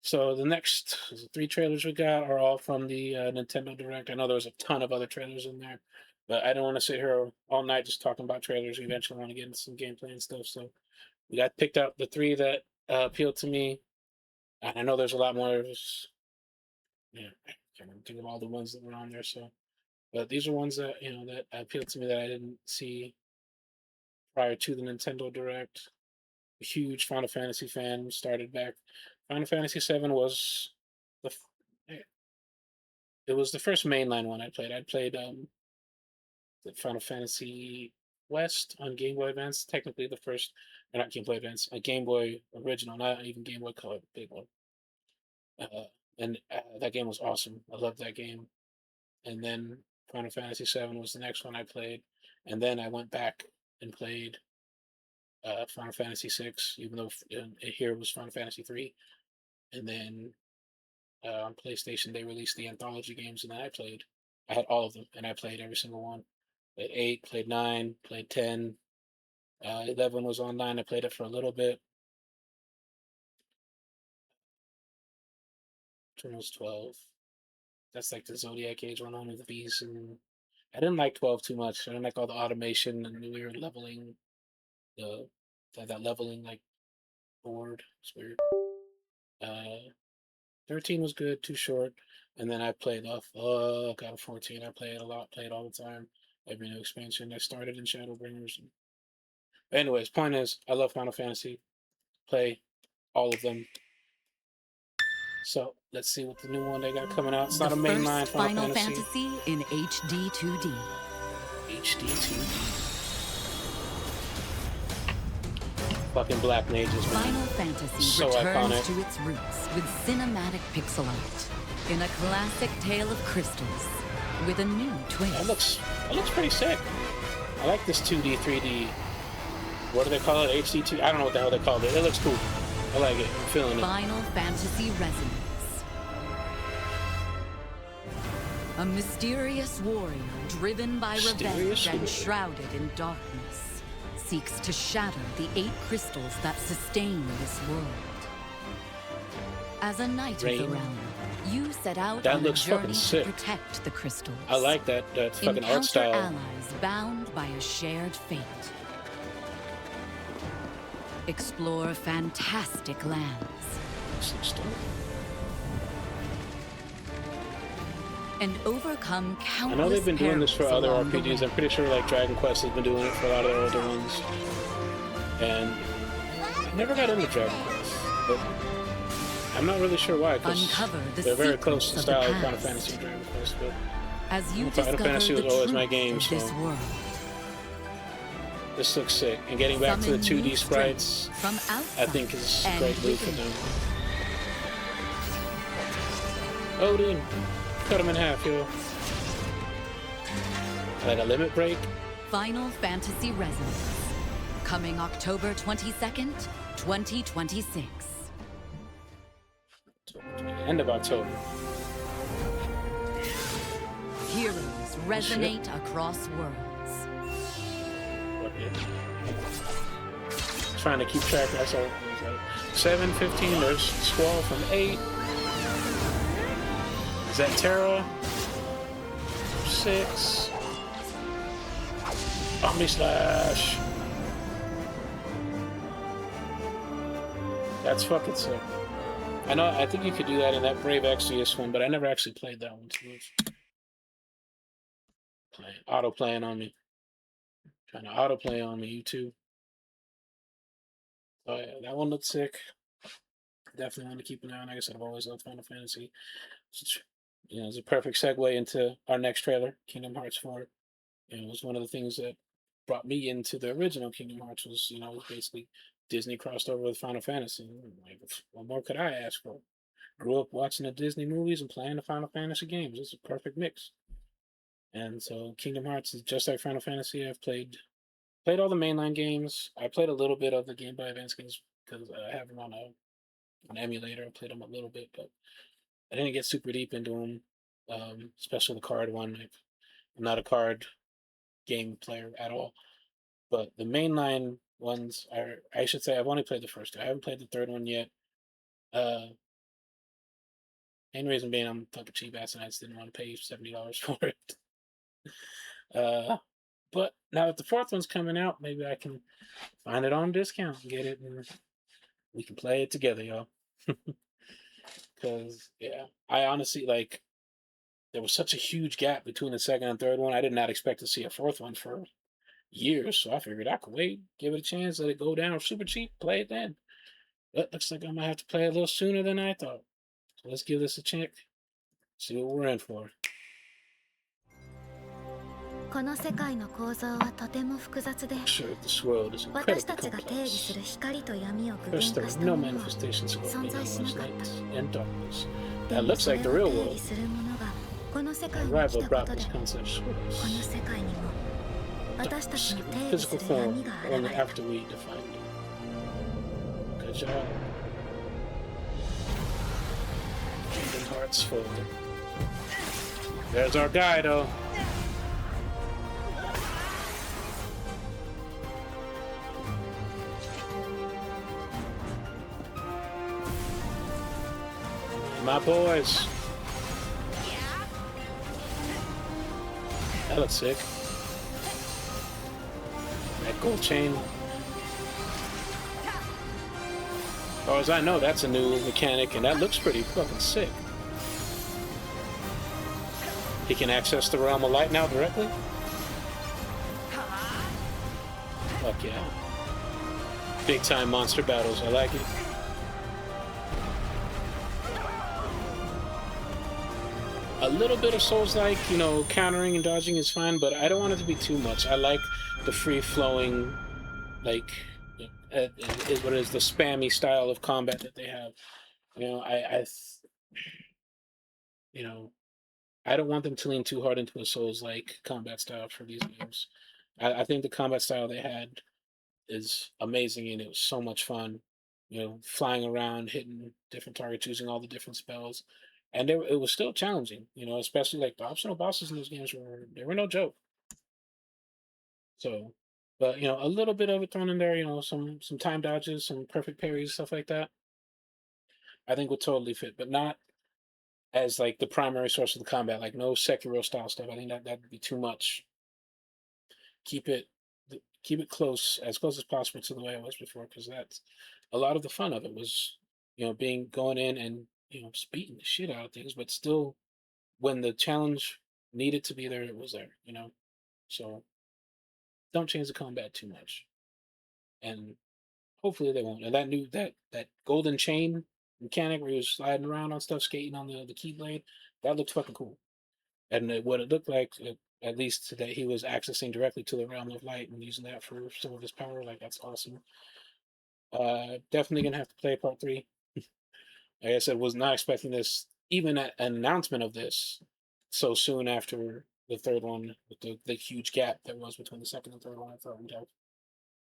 So the next 3 trailers we got are all from the Nintendo Direct. I know there was a ton of other trailers in there, but I don't want to sit here all night just talking about trailers. We eventually want to get into some gameplay and stuff. So we got picked out the 3 that appealed to me. And I know there's a lot more. Yeah, I can't even think of all the ones that were on there. So, but these are ones that that appealed to me that I didn't see prior to the Nintendo Direct. A huge Final Fantasy fan. Started back. Final Fantasy VII was the it was the first mainline one I played. I played the Final Fantasy West on Game Boy Advance. Technically, the first, or not Game Boy Advance, a Game Boy original, not even Game Boy Color, big one. And that game was awesome. I loved that game. And then Final Fantasy VII was the next one I played, and then I went back and played Final Fantasy VI, even though here it was Final Fantasy III. And then on PlayStation they released the anthology games, and then I had all of them, and I played every single one. Played 8, played 9, played 10. 11 was online. I played it for a little bit. 10 was 12. That's like the Zodiac Age one on with the bees, and I didn't like 12 too much. I didn't like all the automation and the weird leveling, the that leveling like board. It's weird. Uh, 13 was good, too short. And then I played off. God, 14. I played a lot, played all the time. Every new expansion. I started in Shadowbringers. Anyways, point is, I love Final Fantasy. Play all of them. So let's see what the new one they got coming out. It's The not a mainline first Final Final Fantasy. Fantasy in HD 2D. HD 2D. Fucking Black Mages, man. Final Fantasy So returns iconic. to its roots with cinematic pixel art in a classic tale of crystals with a new twist. That looks pretty sick. I like this 2D, 3D. What do they call it? HD 2? I don't know what the hell they called it. It looks cool. I like it. I'm feeling it. Final Fantasy Resonance. A mysterious warrior driven by revenge and shrouded in darkness seeks to shatter the 8 crystals that sustain this world. As a knight of the realm, you set out on a journey to protect the crystals. I like that fucking art style. Encounter allies bound by a shared fate. Explore fantastic lands. And overcome countless I know they've been doing this for other RPGs. I'm pretty sure like Dragon Quest has been doing it for a lot of their older ones. And I never got into Dragon Quest, but I'm not really sure why, because they're very close to the style of Final Fantasy and Dragon Quest. But Final Fantasy was always my game, so this looks sick. And getting back to the 2D sprites, I think is a great move for them. Odin! Cut him in half, yo. Like a limit break? Final Fantasy Resonance. Coming October 22nd, 2026. End of October. Heroes resonate across worlds. Trying to keep track of myself. 7, 15, there's Squall from 8. Is that Terra? 6. Omni Slash. That's fucking sick. I think you could do that in that Brave Exvius one, but I never actually played that one too much. Auto-playing on me. Trying to auto-play on me, you too. Oh yeah, that one looks sick. Definitely want to keep an eye on. Like I said, I've always loved Final Fantasy. It's a perfect segue into our next trailer, Kingdom Hearts 4. It was one of the things that brought me into the original Kingdom Hearts was, basically Disney crossed over with Final Fantasy. Like, what more could I ask for? Grew up watching the Disney movies and playing the Final Fantasy games. It's a perfect mix. And so Kingdom Hearts is just like Final Fantasy. I've played all the mainline games. I played a little bit of the Game Boy Advance games because I have them on an emulator. I played them a little bit, but I didn't get super deep into them, especially the card one. I'm not a card game player at all. But the mainline ones I should say, I've only played the first two. I haven't played the third one yet. Main reason being I'm fucking cheap ass and I just didn't want to pay $70 for it. Uh, but now that the fourth one's coming out, maybe I can find it on discount and get it, and we can play it together, y'all. Because yeah, I honestly like there was such a huge gap between the second and third one. I did not expect to see a fourth one for years, so I figured I could wait, give it a chance, let it go down super cheap, play it then. But looks like I might have to play a little sooner than I thought. So let's give this a check, see what we're in for. この世界の構造はとても複雑で、 Sure, this world is 私 incredibly たちが定義す complex. る光と闇を具 First, 現 there 化 were した no ものは manifestations of 存在しな light かった。 and darkness. で That も looks それ like を the real 定 world. 義するものがこの世 Our 界に来 rival たこ brought とで、 this concept to この us. 世界にも私たちの Darkness 定 in 義す physical る form 闇が現 only れた。 after we defined it. Good job. Kingdom Hearts folded. There's our guy, though. My boys. That looks sick. That gold chain. As far as I know, that's a new mechanic, and that looks pretty fucking sick. He can access the Realm of Light now directly? Fuck yeah. Big time monster battles, I like it. A little bit of Souls-like, you know, countering and dodging is fine, but I don't want it to be too much. I like the free-flowing, like, is what it is, the spammy style of combat that they have. You know, you know, I don't want them to lean too hard into a Souls-like combat style for these games. I think the combat style they had is amazing, and it was so much fun. You know, flying around, hitting different targets, using all the different spells, and it was still challenging. You know, especially like the optional bosses in those games were no joke. So, but you know, a little bit of it thrown in there. You know, some time dodges, some perfect parries, stuff like that. I think would totally fit, but not as like the primary source of the combat. Like no Sekiro style stuff. I think that'd be too much. Keep it keep it close, as close as possible to the way it was before, because that's a lot of the fun of it was, you know, being going in and you know just beating the shit out of things, but still when the challenge needed to be there, it was there. You know, so don't change the combat too much, and hopefully they won't. And that golden chain mechanic where he was sliding around on stuff, skating on the keyblade, that looked fucking cool. And what it looked like, at least that he was accessing directly to the realm of light and using that for some of his power, like that's awesome. Definitely gonna have to play part three. Like I said, was not expecting this, even an announcement of this, so soon after the third one, with the huge gap that was between the second and third one. I thought we'd have,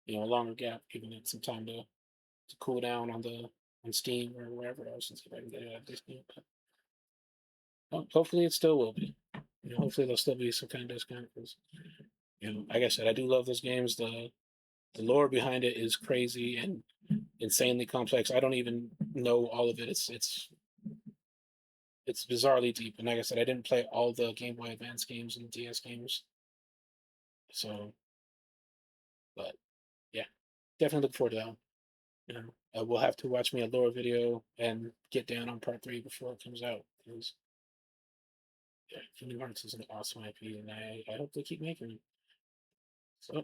you know, a longer gap, giving it some time to cool down on Steam or wherever else, and see if I can get it at this game. But well, hopefully it still will be. You know, hopefully there'll still be some kind of discount because, you know, like I said, I do love those games. The lore behind it is crazy and insanely complex. I don't even know all of it. It's bizarrely deep. And like I said, I didn't play all the Game Boy Advance games and DS games. So, but yeah, definitely look forward to that one. You know, we'll have to watch me a lore video and get down on part three before it comes out because yeah, Kingdom Hearts is an awesome IP, and I hope they keep making it. So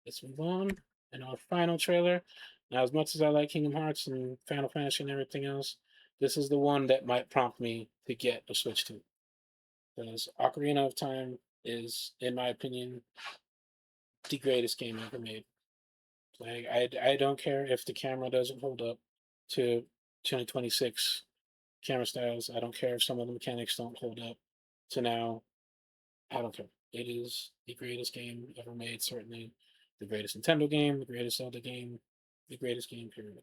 let's move on. And our final trailer. Now, as much as I like Kingdom Hearts and Final Fantasy and everything else, this is the one that might prompt me to get a Switch 2. Because Ocarina of Time is, in my opinion, the greatest game ever made. Like I don't care if the camera doesn't hold up to 2026 camera styles. I don't care if some of the mechanics don't hold up to now. I don't care. It is the greatest game ever made, certainly the greatest Nintendo game, the greatest Zelda game, the greatest game, period.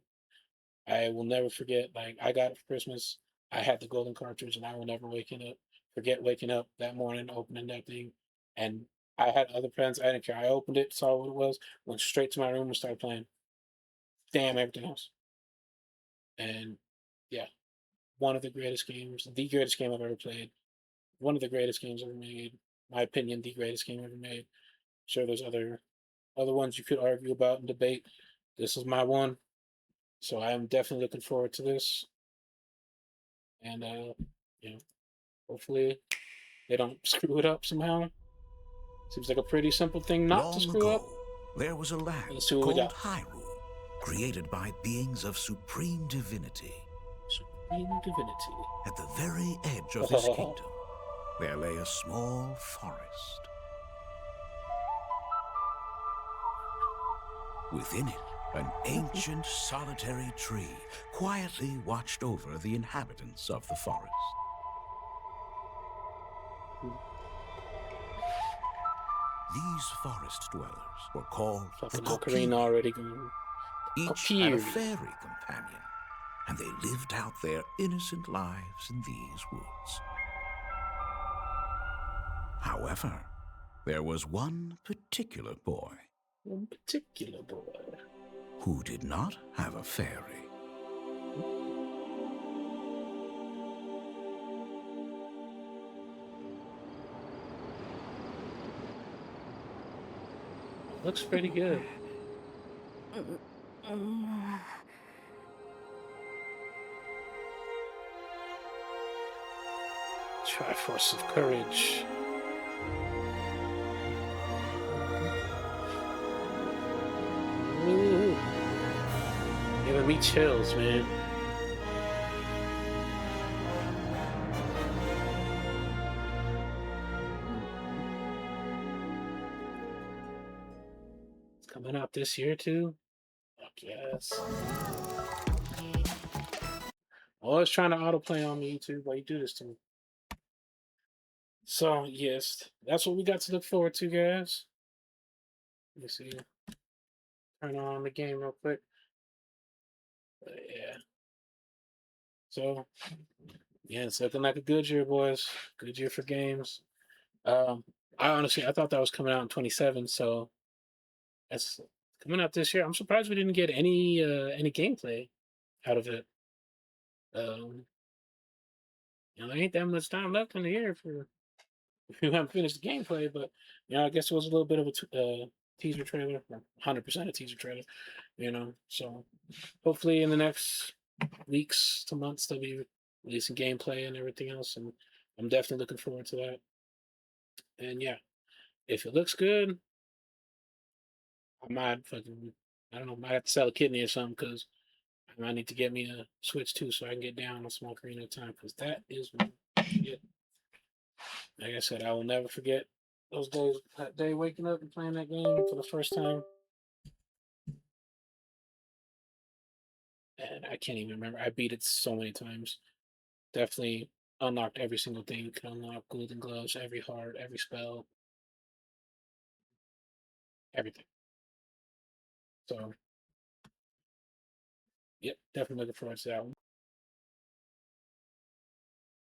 I will never forget, like, I got it for Christmas. I had the golden cartridge, and I will never forget waking up that morning, opening that thing. And I had other friends. I didn't care. I opened it, saw what it was, went straight to my room and started playing. Damn everything else. And yeah, one of the greatest games, the greatest game I've ever played, one of the greatest games ever made. My opinion, the greatest game ever made. Sure, there's other ones you could argue about and debate. This is my one, so I am definitely looking forward to this. And you know, hopefully they don't screw it up somehow. Seems like a pretty simple thing not to Long screw up. ago, there was a land Let's see what we called got. Hyrule, created by beings of supreme divinity. Supreme divinity. At the very edge of this kingdom, there lay a small forest. Within it, an ancient solitary tree quietly watched over the inhabitants of the forest. These forest dwellers were called the Fucking Ocarina Kokiri. already going. Each had a Kokiri. fairy companion, and they lived out their innocent lives in these woods. However, there was one particular boy One particular boy. who did not have a fairy. Looks pretty good. Triforce of Courage. Ooh. Giving me chills, man. It's coming out this year too. Fuck yes. Always trying to autoplay on me, YouTube. Why you do this to me? So yes, that's what we got to look forward to, guys. Let me see. Turn on the game real quick. Yeah. So yeah, it's looking like a good year, boys. Good year for games. I thought that was coming out in 27, so that's coming out this year. I'm surprised we didn't get any gameplay out of it. Um, there ain't that much time left in the year for if you haven't finished the gameplay, but I guess it was a little bit of a teaser trailer, 100% a teaser trailer, So hopefully in the next weeks to months they'll be releasing gameplay and everything else, and I'm definitely looking forward to that. And yeah, if it looks good, I might fucking, I don't know, might have to sell a kidney or something because I might need to get me a Switch too so I can get down on small Ocarina of Time because that is my shit. Like I said, I will never forget those days, that day waking up and playing that game for the first time. And I can't even remember. I beat it so many times. Definitely unlocked every single thing you can unlock. Golden Gloves, every heart, every spell, everything. So, yep, definitely looking forward to that one.